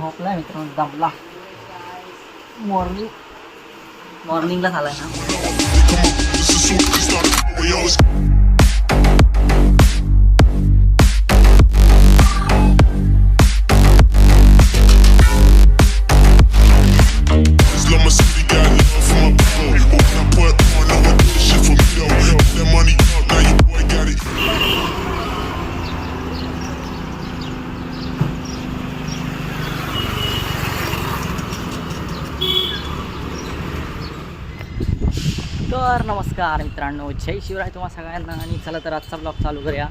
झोपलाय मित्रांनो, दमला. मॉर्निंगला झालाय ना. तर नमस्कार मित्रांनो, जय शिवराय तुम्हा सगळ्यांना. आणि चला तर आजचा ब्लॉग चालू करूया.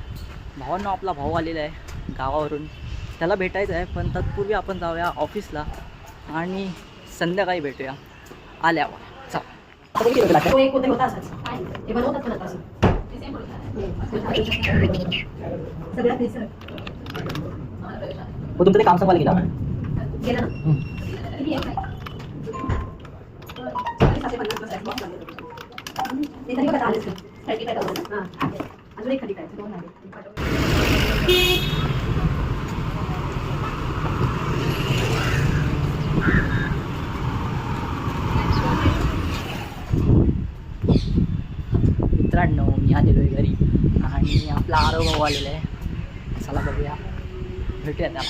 भावांनो, आपला भाऊ आलेला आहे गावावरून, त्याला भेटायचं आहे. पण तत्पूर्वी आपण जाऊया ऑफिसला आणि संध्याकाळी भेटूया आल्यावर. चला. तुमचं ते काम संपायला गेला. मित्रांनो, मी आलेलो आहे घरी आणि आपला आरव भाऊ आलेला आहे. चला बघूया, भेटूया त्याला.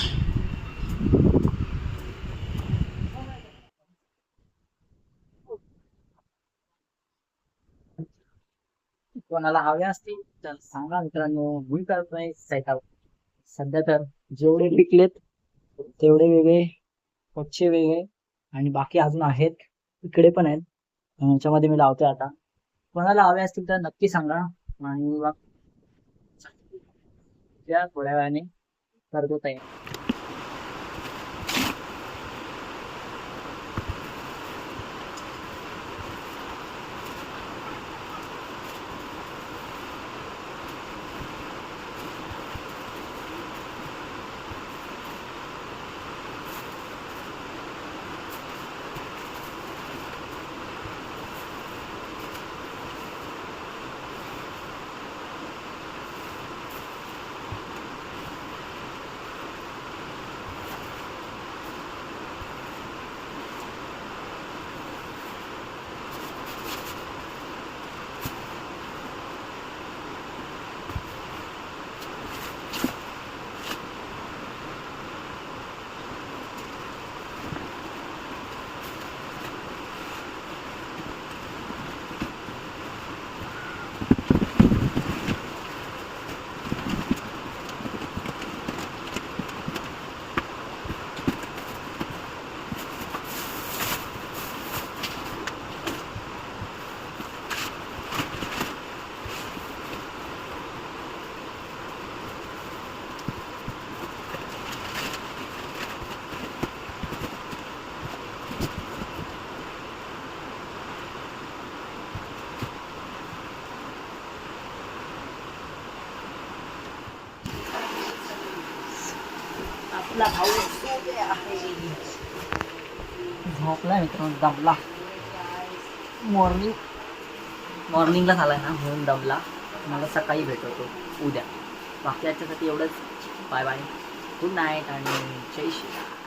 कोणाला हवे असतील तर सांगा मित्रांनो, मी करतोय सेटअप. सध्या तर जेवढे पिकलेत तेवढे वेगळे, पक्षी वेगळे, आणि बाकी अजून आहेत, इकडे पण आहेत. ह्याच्यामध्ये मी लावतोय आता. कोणाला हवे असतील तर नक्की सांगा. आणि मग थोड्या वेळाने करतो तयार. आपला भाऊ झोपलाय मित्रांनो, दमला. मॉर्निंगला झालाय ना, म्हणून दमला. मला सकाळी भेटवतो उद्या. बाकी याच्यासाठी एवढंच. बाय बाय, गुड नाईट आणि जय श्री.